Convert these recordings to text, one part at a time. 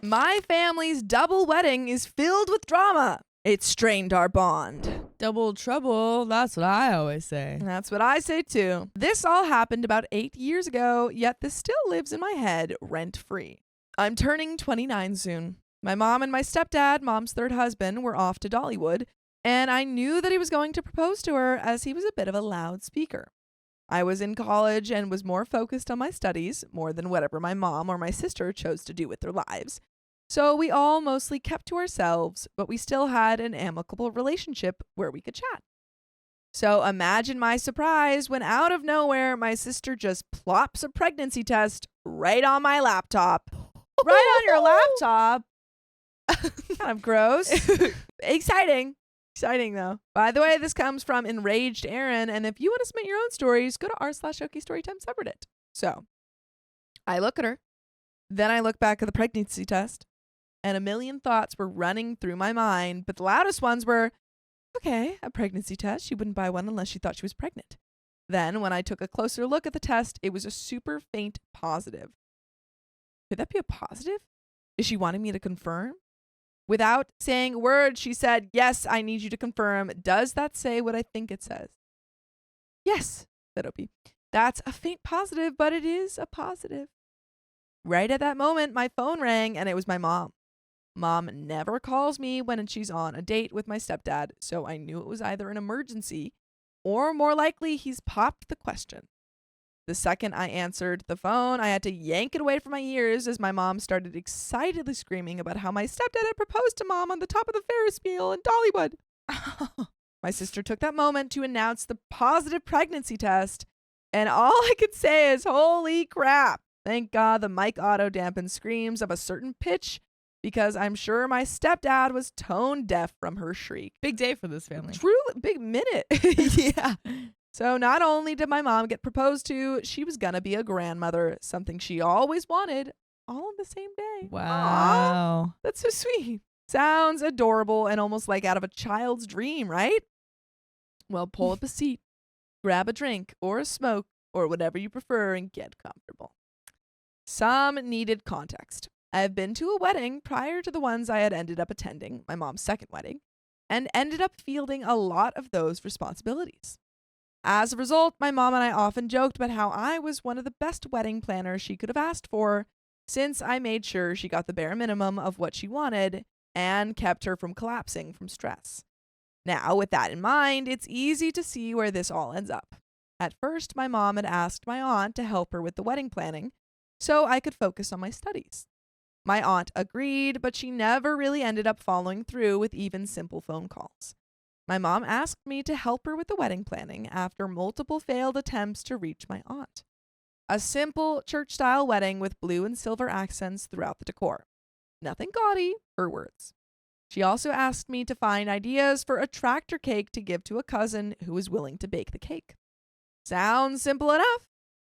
My family's double wedding is filled with drama. It strained our bond. Double trouble. That's what I always say. That's what I say too. This all happened about 8 years ago, yet this still lives in my head rent-free. I'm turning 29 soon. My mom and my stepdad, mom's third husband, were off to Dollywood, and I knew that he was going to propose to her as he was a bit of a loud speaker. I was in college and was more focused on my studies, more than whatever my mom or my sister chose to do with their lives. So we all mostly kept to ourselves, but we still had an amicable relationship where we could chat. So imagine my surprise when out of nowhere, my sister just plops a pregnancy test right on my laptop. Right on your laptop? Kind of gross. Exciting. Exciting, though. By the way, this comes from Enraged Aaron, and if you want to submit your own stories, go to r/OK Storytime subreddit. So I look at her, then I look back at the pregnancy test, and a million thoughts were running through my mind, but the loudest ones were, okay, a pregnancy test. She wouldn't buy one unless she thought she was pregnant. Then, when I took a closer look at the test, it was a super faint positive. Could that be a positive? Is she wanting me to confirm? Without saying a word, she said, yes, I need you to confirm. Does that say what I think it says? Yes, said Opie. That's a faint positive, but it is a positive. Right at that moment, my phone rang, and it was my mom. Mom never calls me when she's on a date with my stepdad, so I knew it was either an emergency or more likely he's popped the question. The second I answered the phone, I had to yank it away from my ears as my mom started excitedly screaming about how my stepdad had proposed to mom on the top of the Ferris wheel in Dollywood. My sister took that moment to announce the positive pregnancy test, and all I could say is, holy crap. Thank God the mic auto-dampened screams of a certain pitch, because I'm sure my stepdad was tone deaf from her shriek. Big day for this family. Truly, big minute. Yeah. So not only did my mom get proposed to, she was gonna be a grandmother, something she always wanted, all on the same day. Wow. Aww, that's so sweet. Sounds adorable and almost like out of a child's dream, right? Well, pull up a seat, grab a drink or a smoke or whatever you prefer and get comfortable. Some needed context. I have been to a wedding prior to the ones I had ended up attending, my mom's second wedding, and ended up fielding a lot of those responsibilities. As a result, my mom and I often joked about how I was one of the best wedding planners she could have asked for, since I made sure she got the bare minimum of what she wanted and kept her from collapsing from stress. Now, with that in mind, it's easy to see where this all ends up. At first, my mom had asked my aunt to help her with the wedding planning so I could focus on my studies. My aunt agreed, but she never really ended up following through with even simple phone calls. My mom asked me to help her with the wedding planning after multiple failed attempts to reach my aunt. A simple church-style wedding with blue and silver accents throughout the decor. Nothing gaudy, her words. She also asked me to find ideas for a tractor cake to give to a cousin who was willing to bake the cake. Sounds simple enough.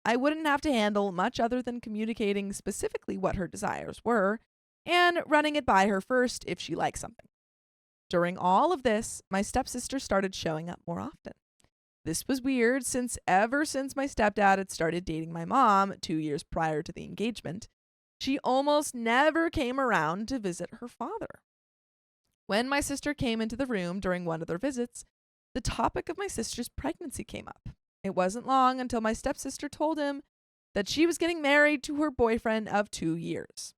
I wouldn't have to handle much other than communicating specifically what her desires were and running it by her first if she liked something. During all of this, my stepsister started showing up more often. This was weird since ever since my stepdad had started dating my mom 2 years prior to the engagement, she almost never came around to visit her father. When my sister came into the room during one of their visits, the topic of my sister's pregnancy came up. It wasn't long until my stepsister told him that she was getting married to her boyfriend of 2 years.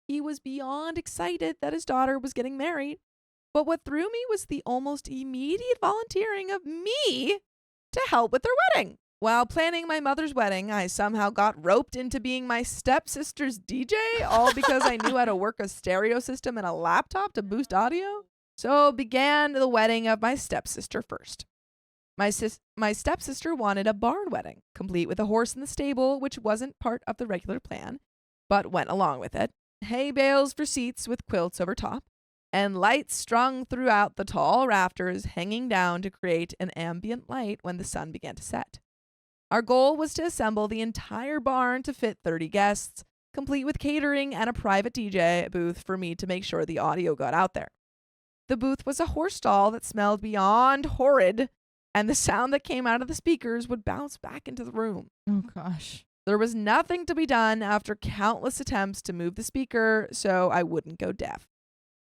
He was beyond excited that his daughter was getting married, but what threw me was the almost immediate volunteering of me to help with their wedding. While planning my mother's wedding, I somehow got roped into being my stepsister's DJ, all because I knew how to work a stereo system and a laptop to boost audio. So began the wedding of my stepsister first. My stepsister wanted a barn wedding, complete with a horse in the stable, which wasn't part of the regular plan, but went along with it, hay bales for seats with quilts over top, and lights strung throughout the tall rafters hanging down to create an ambient light when the sun began to set. Our goal was to assemble the entire barn to fit 30 guests, complete with catering and a private DJ booth for me to make sure the audio got out there. The booth was a horse stall that smelled beyond horrid, and the sound that came out of the speakers would bounce back into the room. Oh, gosh. There was nothing to be done after countless attempts to move the speaker so I wouldn't go deaf.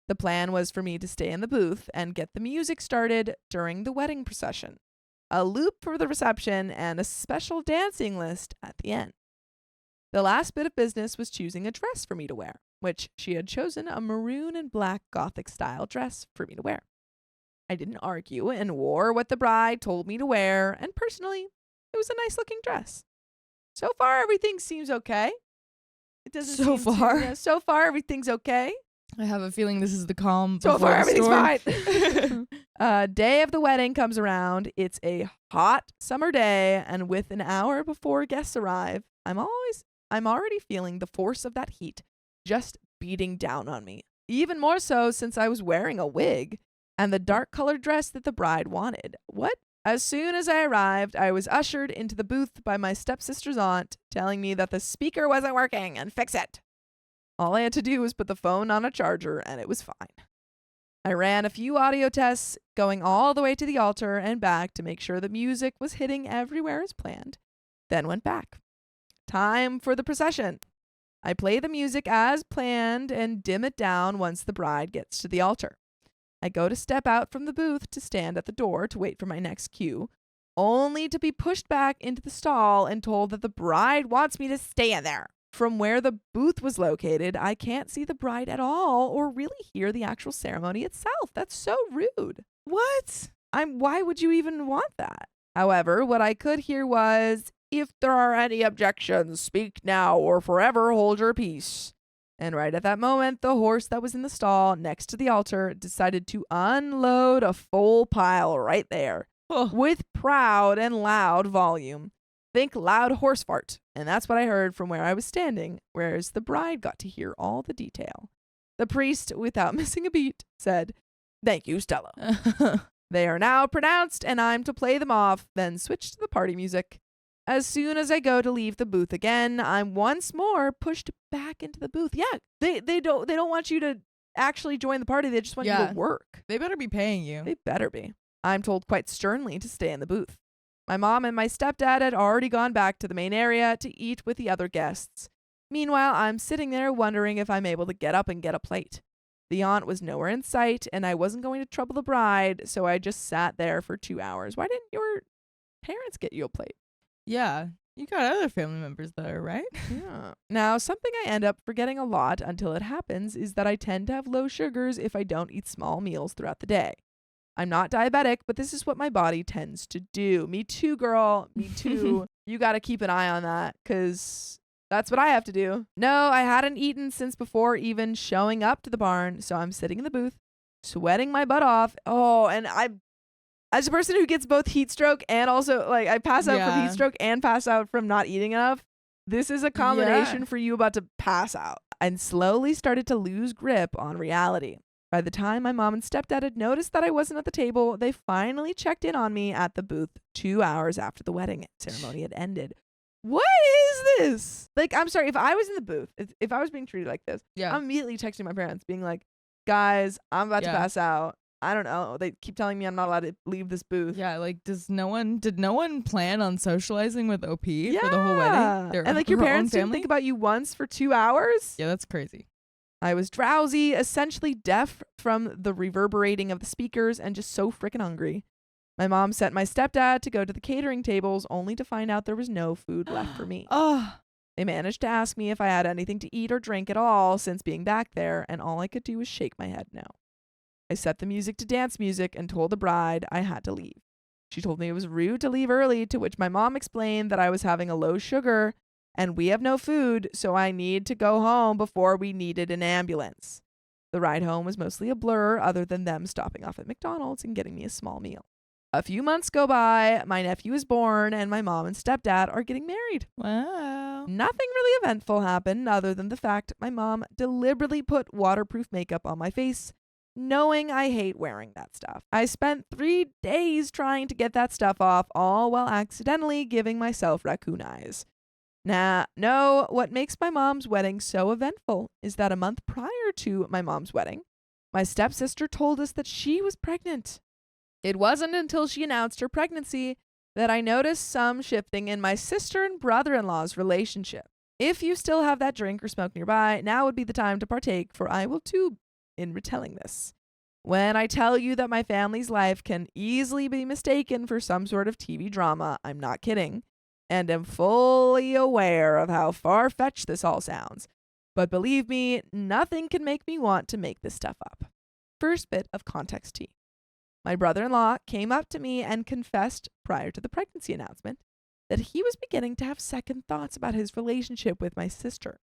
The plan was for me to stay in the booth and get the music started during the wedding procession, a loop for the reception, and a special dancing list at the end. The last bit of business was choosing a dress for me to wear, which she had chosen a maroon and black Gothic style dress for me to wear. I didn't argue and wore what the bride told me to wear, and personally, it was a nice looking dress. So far, everything seems okay. It doesn't So seem far? So far, everything's okay. I have a feeling this is the calm. So before far, the everything's storm. fine. Day of the wedding comes around. It's a hot summer day, and with an hour before guests arrive, I'm already feeling the force of that heat just beating down on me. Even more so since I was wearing a wig and the dark colored dress that the bride wanted. What? As soon as I arrived, I was ushered into the booth by my stepsister's aunt, telling me that the speaker wasn't working and fix it. All I had to do was put the phone on a charger and it was fine. I ran a few audio tests, going all the way to the altar and back to make sure the music was hitting everywhere as planned, then went back. Time for the procession. I play the music as planned and dim it down once the bride gets to the altar. I go to step out from the booth to stand at the door to wait for my next cue, only to be pushed back into the stall and told that the bride wants me to stay in there. From where the booth was located, I can't see the bride at all or really hear the actual ceremony itself. That's so rude. What? Why would you even want that? However, what I could hear was, "If there are any objections, speak now or forever hold your peace." And right at that moment, the horse that was in the stall next to the altar decided to unload a full pile right there with proud and loud volume. Think loud horse fart. And that's what I heard from where I was standing, whereas the bride got to hear all the detail. The priest, without missing a beat, said, "Thank you, Stella. They are now pronounced, and I'm to play them off, then switch to the party music. As soon as I go to leave the booth again, I'm once more pushed back into the booth." Yeah, they don't want you to actually join the party. They just want you to work. They better be paying you. They better be. I'm told quite sternly to stay in the booth. My mom and my stepdad had already gone back to the main area to eat with the other guests. Meanwhile, I'm sitting there wondering if I'm able to get up and get a plate. The aunt was nowhere in sight, and I wasn't going to trouble the bride, so I just sat there for 2 hours. Why didn't your parents get you a plate? Yeah. You got other family members there, right? Yeah. Now, something I end up forgetting a lot until it happens is that I tend to have low sugars if I don't eat small meals throughout the day. I'm not diabetic, but this is what my body tends to do. Me too, girl. Me too. You got to keep an eye on that because that's what I have to do. No, I hadn't eaten since before even showing up to the barn, so I'm sitting in the booth, sweating my butt off. Oh, and as a person who gets both heat stroke and also like I pass out from heat stroke and pass out from not eating enough, this is a combination for you about to pass out. And slowly started to lose grip on reality. By the time my mom and stepdad had noticed that I wasn't at the table, they finally checked in on me at the booth 2 hours after the wedding ceremony had ended. What is this? Like, I'm sorry, if I was in the booth, if I was being treated like this, I'm immediately texting my parents being like, "Guys, I'm about to pass out. I don't know. They keep telling me I'm not allowed to leave this booth." Yeah, like did no one plan on socializing with OP for the whole wedding? And like your parents didn't think about you once for 2 hours? Yeah, that's crazy. I was drowsy, essentially deaf from the reverberating of the speakers, and just so freaking hungry. My mom sent my stepdad to go to the catering tables only to find out there was no food left for me. They managed to ask me if I had anything to eat or drink at all since being back there, and all I could do was shake my head no. I set the music to dance music and told the bride I had to leave. She told me it was rude to leave early, to which my mom explained that I was having a low sugar and we have no food, so I need to go home before we needed an ambulance. The ride home was mostly a blur other than them stopping off at McDonald's and getting me a small meal. A few months go by, my nephew is born, and my mom and stepdad are getting married. Wow. Nothing really eventful happened other than the fact my mom deliberately put waterproof makeup on my face, knowing I hate wearing that stuff. I spent 3 days trying to get that stuff off, all while accidentally giving myself raccoon eyes. No, what makes my mom's wedding so eventful is that a month prior to my mom's wedding, my stepsister told us that she was pregnant. It wasn't until she announced her pregnancy that I noticed some shifting in my sister and brother-in-law's relationship. If you still have that drink or smoke nearby, now would be the time to partake, for I will too in retelling this. When I tell you that my family's life can easily be mistaken for some sort of TV drama, I'm not kidding, and am fully aware of how far-fetched this all sounds. But believe me, nothing can make me want to make this stuff up. First bit of context tea. My brother-in-law came up to me and confessed prior to the pregnancy announcement that he was beginning to have second thoughts about his relationship with my sister.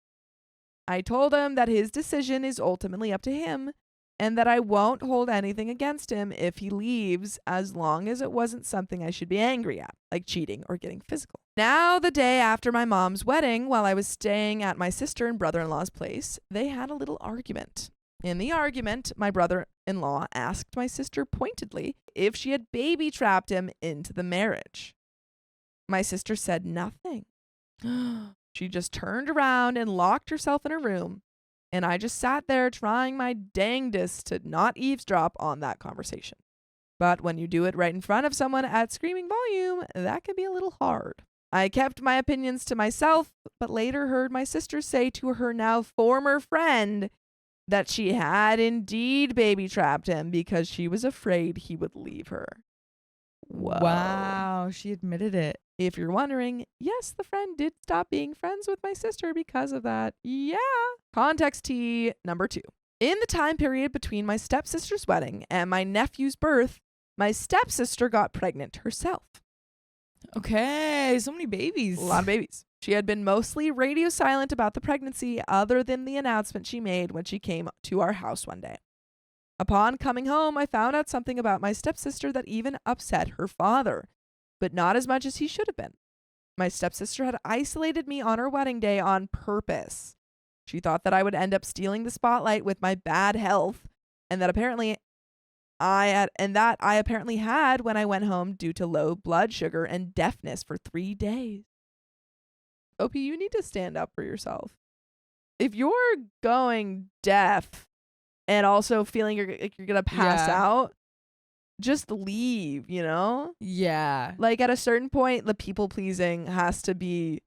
I told him that his decision is ultimately up to him and that I won't hold anything against him if he leaves, as long as it wasn't something I should be angry at, like cheating or getting physical. Now, the day after my mom's wedding, while I was staying at my sister and brother-in-law's place, they had a little argument. In the argument, my brother-in-law asked my sister pointedly if she had baby-trapped him into the marriage. My sister said nothing. She just turned around and locked herself in her room, and I just sat there trying my dangdest to not eavesdrop on that conversation. But when you do it right in front of someone at screaming volume, that can be a little hard. I kept my opinions to myself, but later heard my sister say to her now former friend that she had indeed baby-trapped him because she was afraid he would leave her. Whoa. Wow, she admitted it. If you're wondering, yes, the friend did stop being friends with my sister because of that. Yeah. Context tea number 2. In the time period between my stepsister's wedding and my nephew's birth, my stepsister got pregnant herself. Okay, so many babies. A lot of babies. She had been mostly radio silent about the pregnancy other than the announcement she made when she came to our house one day. Upon coming home, I found out something about my stepsister that even upset her father, but not as much as he should have been. My stepsister had isolated me on her wedding day on purpose. She thought that I would end up stealing the spotlight with my bad health, and that I apparently had when I went home due to low blood sugar and deafness for 3 days. OP, you need to stand up for yourself. If you're going deaf and also feeling you're gonna pass out, just leave, you know? Yeah. Like at a certain point, the people pleasing has to be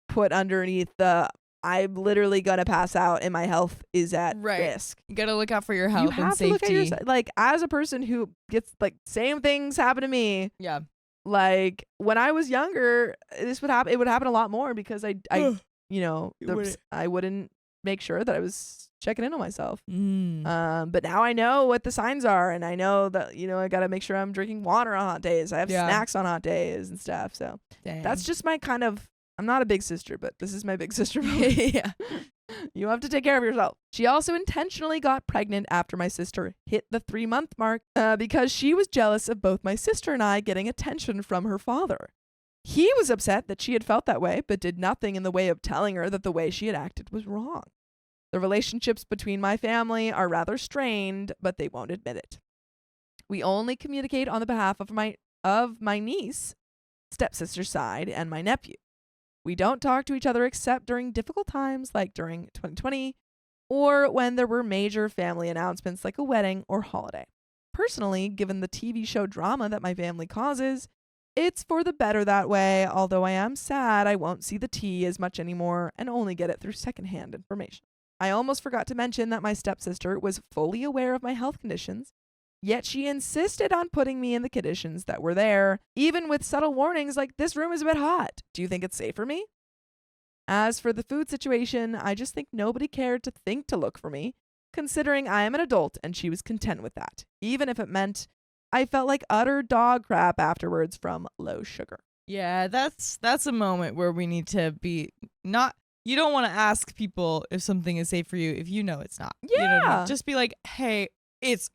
put underneath the I'm literally gonna pass out and my health is at risk. You gotta look out for your health You have and to look at safety. yourself. Like as a person who gets like same things happen to me. Yeah. Like when I was younger, this would happen. It would happen a lot more because I I wouldn't make sure that I was checking in on myself. But now I know what the signs are, and I know that I gotta make sure I'm drinking water on hot days. I have snacks on hot days and stuff. So that's just my kind of. I'm not a big sister, but this is my big sister. Yeah. You have to take care of yourself. She also intentionally got pregnant after my sister hit the 3-month mark because she was jealous of both my sister and I getting attention from her father. He was upset that she had felt that way, but did nothing in the way of telling her that the way she had acted was wrong. The relationships between my family are rather strained, but they won't admit it. We only communicate on the behalf of my niece, stepsister's side, and my nephew. We don't talk to each other except during difficult times like during 2020 or when there were major family announcements like a wedding or holiday. Personally, given the TV show drama that my family causes, it's for the better that way, although I am sad I won't see the tea as much anymore and only get it through secondhand information. I almost forgot to mention that my stepsister was fully aware of my health conditions, yet she insisted on putting me in the conditions that were there, even with subtle warnings like, this room is a bit hot. Do you think it's safe for me? As for the food situation, I just think nobody cared to think to look for me, considering I am an adult and she was content with that, even if it meant I felt like utter dog crap afterwards from low sugar. Yeah, that's a moment where we need to be not. You don't want to ask people if something is safe for you if you know it's not. Yeah. You know what I mean? Just be like, hey,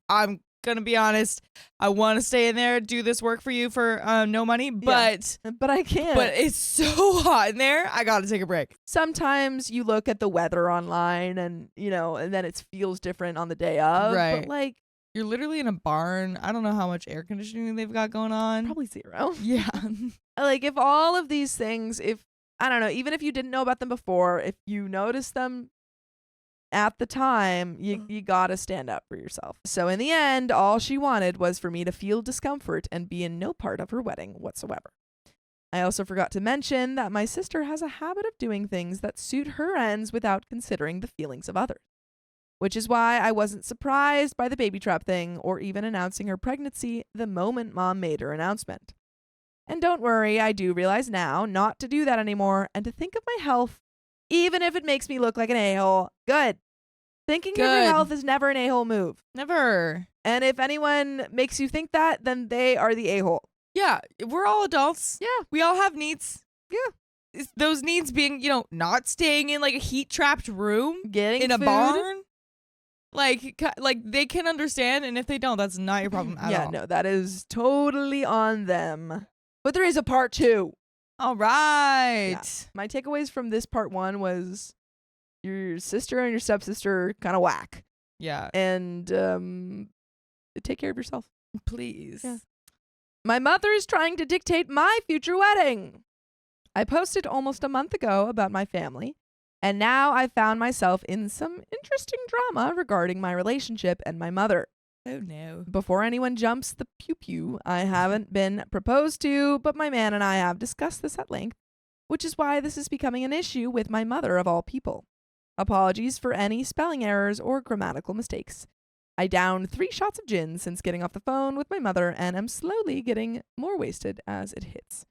I'm gonna be honest, I want to stay in there, do this work for you for no money, but I can't. But it's so hot in there, I gotta take a break. Sometimes you look at the weather online and and then it feels different on the day of. Right. But like you're literally in a barn. I don't know how much air conditioning they've got going on. Probably 0. Yeah. Like if all of these things, I don't know, even if you didn't know about them before, if you noticed them at the time, you gotta stand up for yourself. So in the end, all she wanted was for me to feel discomfort and be in no part of her wedding whatsoever. I also forgot to mention that my sister has a habit of doing things that suit her ends without considering the feelings of others, which is why I wasn't surprised by the baby trap thing or even announcing her pregnancy the moment Mom made her announcement. And don't worry, I do realize now not to do that anymore and to think of my health, even if it makes me look like an a-hole. Good. Thinking of your Good. health is never an a-hole move. Never. And if anyone makes you think that, then they are the a-hole. Yeah, we're all adults. Yeah. We all have needs. Yeah. Those needs being, not staying in like a heat-trapped room Getting in a food. barn. Like they can understand, and if they don't, that's not your problem at all. Yeah, no, that is totally on them. But there is a part 2. All right. Yeah. My takeaways from this part 1 was your sister and your stepsister kind of whack. Yeah. And take care of yourself. Please. Yeah. My mother is trying to dictate my future wedding. I posted almost a month ago about my family, and now I've found myself in some interesting drama regarding my relationship and my mother. Oh no. Before anyone jumps the pew-pew, I haven't been proposed to, but my man and I have discussed this at length, which is why this is becoming an issue with my mother of all people. Apologies for any spelling errors or grammatical mistakes. I downed 3 shots of gin since getting off the phone with my mother and am slowly getting more wasted as it hits.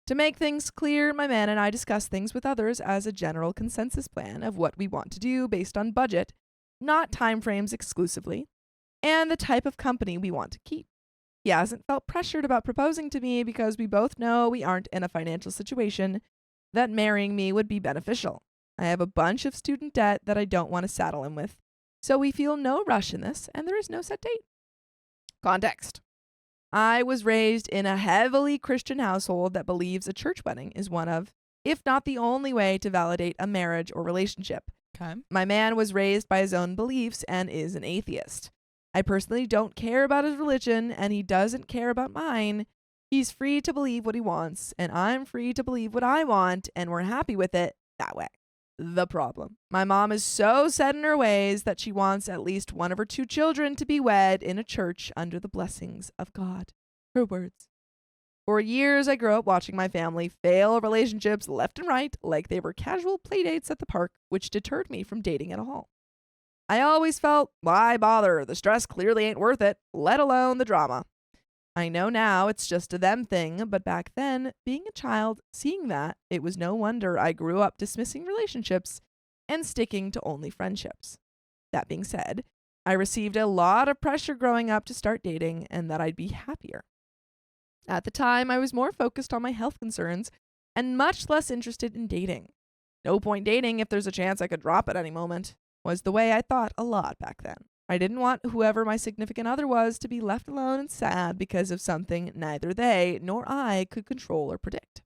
To make things clear, my man and I discuss things with others as a general consensus plan of what we want to do based on budget, not timeframes exclusively, and the type of company we want to keep. He hasn't felt pressured about proposing to me because we both know we aren't in a financial situation that marrying me would be beneficial. I have a bunch of student debt that I don't want to saddle him with, so we feel no rush in this, and there is no set date. Context. I was raised in a heavily Christian household that believes a church wedding is one of, if not the only way to validate a marriage or relationship. Okay. My man was raised by his own beliefs and is an atheist. I personally don't care about his religion, and he doesn't care about mine. He's free to believe what he wants, and I'm free to believe what I want, and we're happy with it that way. The problem. My mom is so set in her ways that she wants at least one of her 2 children to be wed in a church under the blessings of God. Her words. For years, I grew up watching my family fail relationships left and right like they were casual playdates at the park, which deterred me from dating at all. I always felt, why bother? The stress clearly ain't worth it, let alone the drama. I know now it's just a them thing, but back then, being a child, seeing that, it was no wonder I grew up dismissing relationships and sticking to only friendships. That being said, I received a lot of pressure growing up to start dating and that I'd be happier. At the time, I was more focused on my health concerns and much less interested in dating. No point dating if there's a chance I could drop at any moment, was the way I thought a lot back then. I didn't want whoever my significant other was to be left alone and sad because of something neither they nor I could control or predict.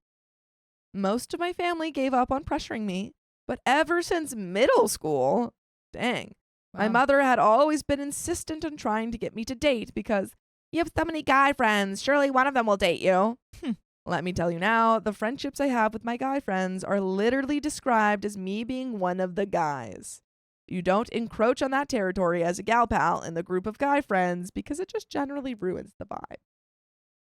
Most of my family gave up on pressuring me, but ever since middle school, my mother had always been insistent on trying to get me to date because you have so many guy friends, surely one of them will date you. Let me tell you now, the friendships I have with my guy friends are literally described as me being one of the guys. You don't encroach on that territory as a gal pal in the group of guy friends because it just generally ruins the vibe.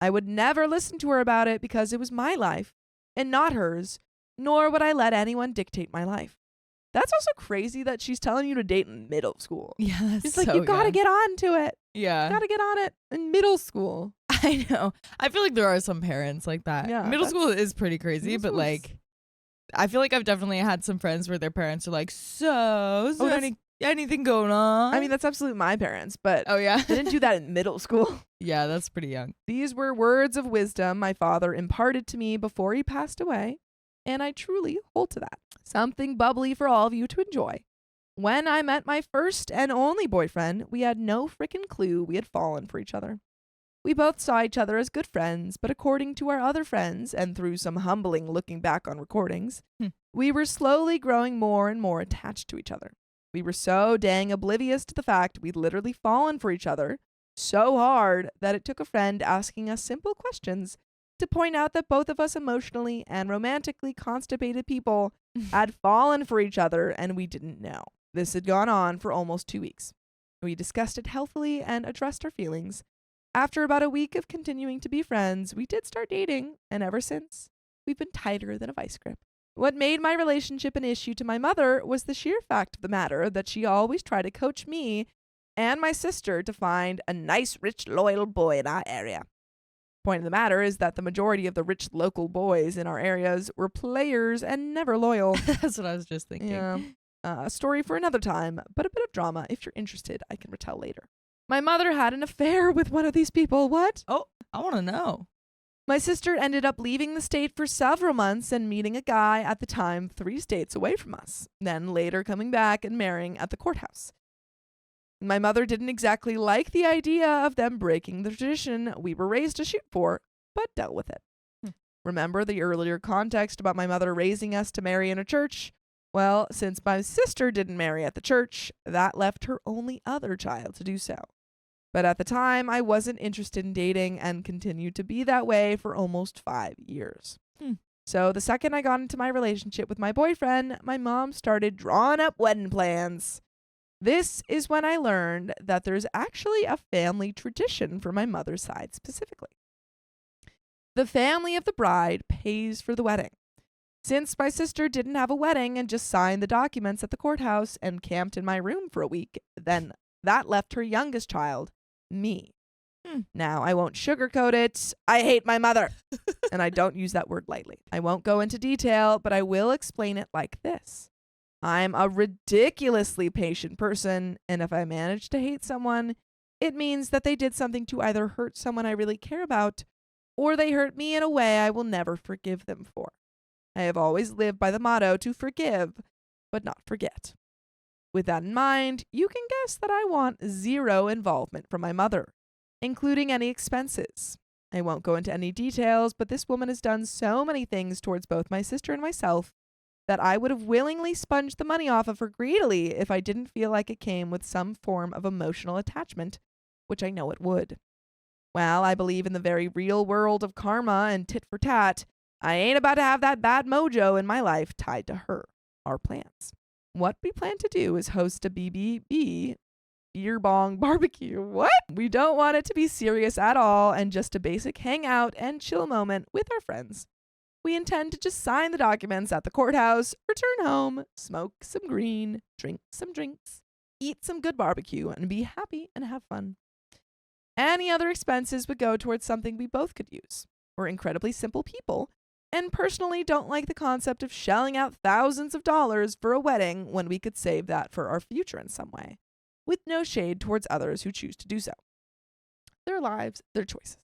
I would never listen to her about it because it was my life and not hers, nor would I let anyone dictate my life. That's also crazy that she's telling you to date in middle school. Yeah, that's It's like, so you gotta young. get on to it. Yeah. You gotta get on it in middle school. I know. I feel like there are some parents like that. Yeah, Middle school is pretty crazy, middle but school is- like, I feel like I've definitely had some friends where their parents are like, so is there that's- anything going on? I mean, that's absolutely my parents, but oh yeah. they didn't do that in middle school. Yeah, that's pretty young. These were words of wisdom my father imparted to me before he passed away, and I truly hold to that. Something bubbly for all of you to enjoy. When I met my first and only boyfriend, we had no frickin' clue we had fallen for each other. We both saw each other as good friends, but according to our other friends, and through some humbling looking back on recordings, we were slowly growing more and more attached to each other. We were so dang oblivious to the fact we'd literally fallen for each other so hard that it took a friend asking us simple questions to point out that both of us emotionally and romantically constipated people had fallen for each other and we didn't know. This had gone on for almost 2 weeks. We discussed it healthily and addressed our feelings, After about a week of continuing to be friends, we did start dating, and ever since, we've been tighter than a vice grip. What made my relationship an issue to my mother was the sheer fact of the matter that she always tried to coach me and my sister to find a nice, rich, loyal boy in our area. Point of the matter is that the majority of the rich local boys in our areas were players and never loyal. That's what I was just thinking. Yeah. A story for another time, but a bit of drama. If you're interested, I can retell later. My mother had an affair with one of these people. What? Oh, I want to know. My sister ended up leaving the state for several months and meeting a guy at the time 3 states away from us, then later coming back and marrying at the courthouse. My mother didn't exactly like the idea of them breaking the tradition we were raised to shoot for, but dealt with it. Remember the earlier context about my mother raising us to marry in a church? Well, since my sister didn't marry at the church, that left her only other child to do so. But at the time, I wasn't interested in dating and continued to be that way for almost 5 years. So the second I got into my relationship with my boyfriend, my mom started drawing up wedding plans. This is when I learned that there's actually a family tradition for my mother's side specifically. The family of the bride pays for the wedding. Since my sister didn't have a wedding and just signed the documents at the courthouse and camped in my room for a week, then that left her youngest child, me. Now, I won't sugarcoat it. I hate my mother. And I don't use that word lightly. I won't go into detail, but I will explain it like this. I'm a ridiculously patient person, and if I manage to hate someone, it means that they did something to either hurt someone I really care about, or they hurt me in a way I will never forgive them for. I have always lived by the motto to forgive, but not forget. With that in mind, you can guess that I want zero involvement from my mother, including any expenses. I won't go into any details, but this woman has done so many things towards both my sister and myself that I would have willingly sponged the money off of her greedily if I didn't feel like it came with some form of emotional attachment, which I know it would. Well, I believe in the very real world of karma and tit for tat. I ain't about to have that bad mojo in my life tied to her. Our plans. What we plan to do is host a BBB, beer bong barbecue. What? We don't want it to be serious at all and just a basic hangout and chill moment with our friends. We intend to just sign the documents at the courthouse, return home, smoke some green, drink some drinks, eat some good barbecue, and be happy and have fun. Any other expenses would go towards something we both could use. We're incredibly simple people, and personally don't like the concept of shelling out thousands of dollars for a wedding when we could save that for our future in some way, with no shade towards others who choose to do so. Their lives, their choices.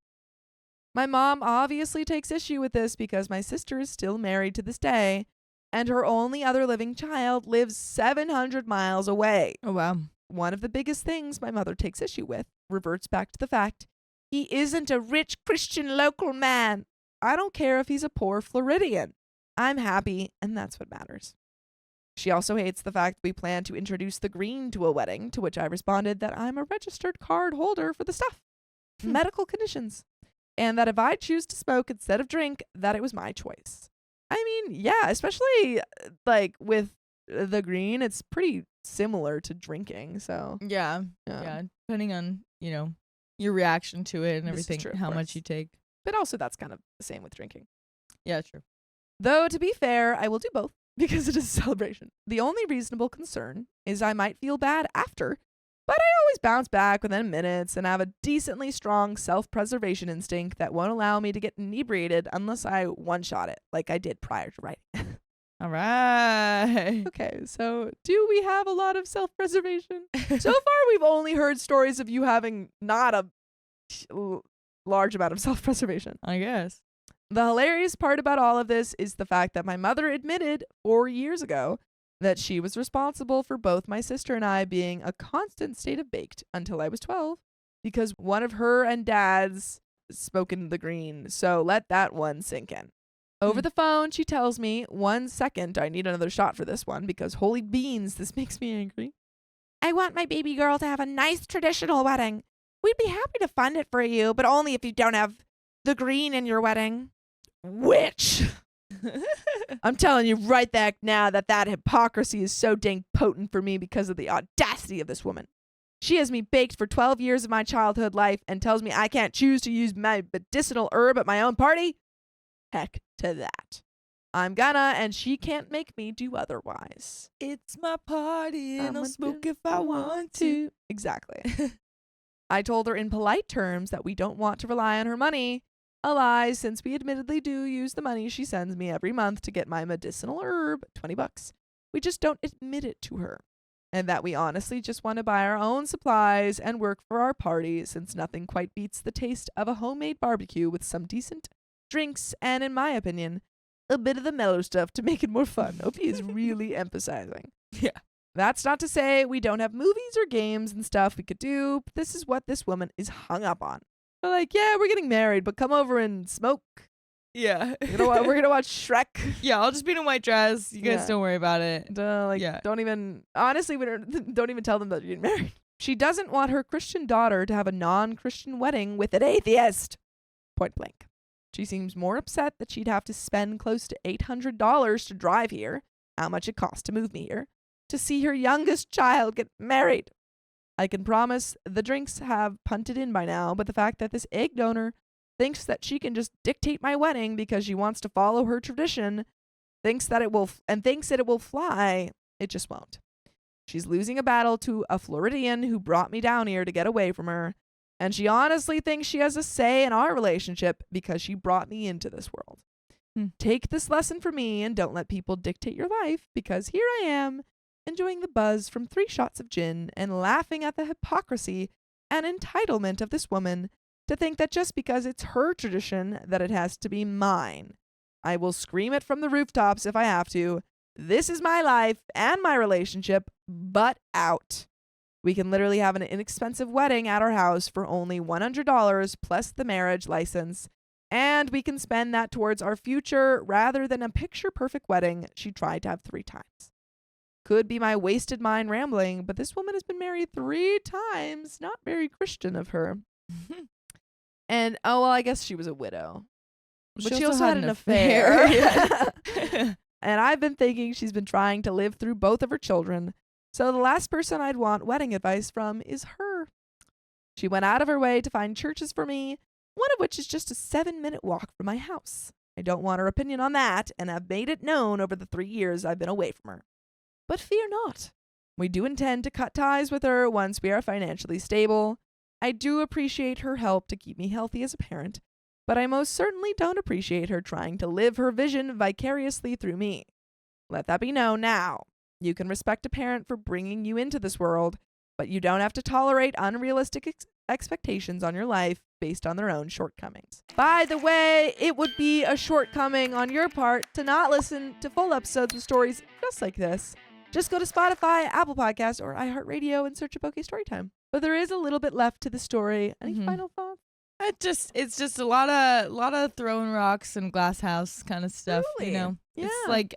My mom obviously takes issue with this because my sister is still married to this day, and her only other living child lives 700 miles away. Oh, wow. One of the biggest things my mother takes issue with reverts back to the fact he isn't a rich Christian local man. I don't care if he's a poor Floridian. I'm happy, and that's what matters. She also hates the fact we plan to introduce the green to a wedding, to which I responded that I'm a registered card holder for the stuff. Medical conditions. And that if I choose to smoke instead of drink, that it was my choice. I mean, yeah, especially like with the green, it's pretty similar to drinking. So Yeah. Depending on, your reaction to it and This is everything, true, of how course. much you take. But also that's kind of the same with drinking. Yeah, true. Though, to be fair, I will do both because it is a celebration. The only reasonable concern is I might feel bad after, but I always bounce back within minutes and have a decently strong self-preservation instinct that won't allow me to get inebriated unless I one-shot it, like I did prior to writing. All right. Okay, so do we have a lot of self-preservation? So far, we've only heard stories of you having not a large amount of self-preservation. I guess. The hilarious part about all of this is the fact that my mother admitted 4 years ago that she was responsible for both my sister and I being a constant state of baked until I was 12 because one of her and dad's spoke into the green. So let that one sink in. Over the phone, she tells me, 1 second, I need another shot for this one because holy beans, this makes me angry. I want my baby girl to have a nice traditional wedding. We'd be happy to fund it for you, but only if you don't have the green in your wedding. Which? I'm telling you right back now that hypocrisy is so dang potent for me because of the audacity of this woman. She has me baked for 12 years of my childhood life and tells me I can't choose to use my medicinal herb at my own party? Heck to that. I'm gonna, and she can't make me do otherwise. It's my party and I'll smoke if I want to. Exactly. I told her in polite terms that we don't want to rely on her money. A lie, since we admittedly do use the money she sends me every month to get my medicinal herb, $20. We just don't admit it to her. And that we honestly just want to buy our own supplies and work for our party, since nothing quite beats the taste of a homemade barbecue with some decent drinks and, in my opinion, a bit of the mellow stuff to make it more fun. OP is really emphasizing. Yeah. That's not to say we don't have movies or games and stuff we could do, but this is what this woman is hung up on. They're like, yeah, we're getting married, but come over and smoke. Yeah. We're gonna watch Shrek. Yeah, I'll just be in a white dress. You guys don't worry about it. Don't even, honestly, we don't even tell them that you're getting married. She doesn't want her Christian daughter to have a non-Christian wedding with an atheist. Point blank. She seems more upset that she'd have to spend close to $800 to drive here, how much it costs to move me here, to see her youngest child get married. I can promise the drinks have punted in by now, but the fact that this egg donor thinks that she can just dictate my wedding because she wants to follow her tradition, thinks that it will fly, it just won't. She's losing a battle to a Floridian who brought me down here to get away from her, and she honestly thinks she has a say in our relationship because she brought me into this world. Take this lesson from me and don't let people dictate your life, because here I am, enjoying the buzz from 3 shots of gin and laughing at the hypocrisy and entitlement of this woman to think that just because it's her tradition that it has to be mine. I will scream it from the rooftops if I have to. This is my life and my relationship, but out. We can literally have an inexpensive wedding at our house for only $100 plus the marriage license, and we can spend that towards our future rather than a picture-perfect wedding she tried to have 3 times. Could be my wasted mind rambling, but this woman has been married 3 times. Not very Christian of her. And, I guess she was a widow. But she also had an affair. And I've been thinking she's been trying to live through both of her children. So the last person I'd want wedding advice from is her. She went out of her way to find churches for me, one of which is just a 7-minute walk from my house. I don't want her opinion on that, and have made it known over the 3 years I've been away from her. But fear not. We do intend to cut ties with her once we are financially stable. I do appreciate her help to keep me healthy as a parent, but I most certainly don't appreciate her trying to live her vision vicariously through me. Let that be known now. You can respect a parent for bringing you into this world, but you don't have to tolerate unrealistic expectations on your life based on their own shortcomings. By the way, it would be a shortcoming on your part to not listen to full episodes of stories just like this. Just go to Spotify, Apple Podcasts, or iHeartRadio and search up OK Storytime. But there is a little bit left to the story. Any final thoughts? It's just a lot of throwing rocks and glass house kind of stuff. Really? You know, Yeah. It's like,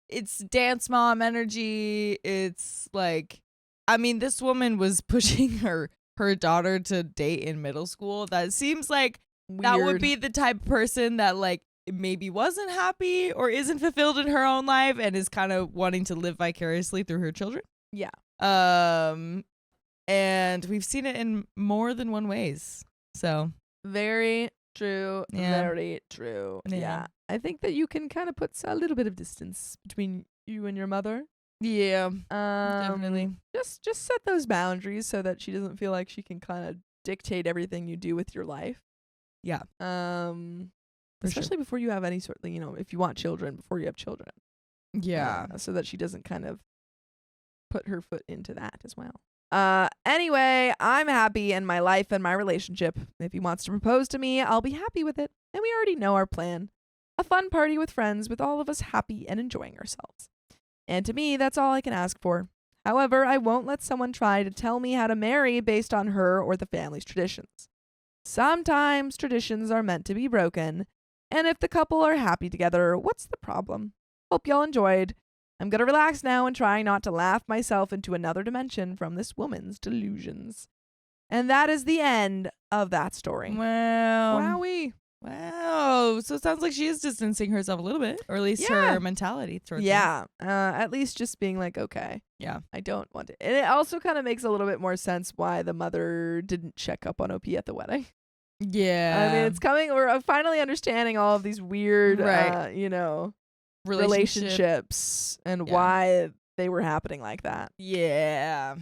it's dance mom energy. It's like, I mean, this woman was pushing her daughter to date in middle school. That seems like that would be the type of person that like maybe wasn't happy or isn't fulfilled in her own life and is kind of wanting to live vicariously through her children. Yeah. And we've seen it in more than one ways. So very true. Yeah. Very true. Yeah. Yeah. I think that you can kind of put a little bit of distance between you and your mother. Yeah. Definitely. Just set those boundaries so that she doesn't feel like she can kind of dictate everything you do with your life. Yeah. Especially before you have any sort of, if you want children, before you have children. Yeah. So that she doesn't kind of put her foot into that as well. Anyway, I'm happy in my life and my relationship. If he wants to propose to me, I'll be happy with it. And we already know our plan. A fun party with friends with all of us happy and enjoying ourselves. And to me, that's all I can ask for. However, I won't let someone try to tell me how to marry based on her or the family's traditions. Sometimes traditions are meant to be broken, and if the couple are happy together, what's the problem? Hope y'all enjoyed. I'm gonna relax now and try not to laugh myself into another dimension from this woman's delusions. And that is the end of that story. Wow. Wowie. Wow. So it sounds like she is distancing herself a little bit, or at least Yeah. her mentality towards it. Yeah. At least just being like, okay, Yeah. I don't want it. And it also kind of makes a little bit more sense why the mother didn't check up on OP at the wedding. Yeah. I mean, it's coming. We're finally understanding all of these weird, Right. relationships and Yeah. why they were happening like that. Yeah.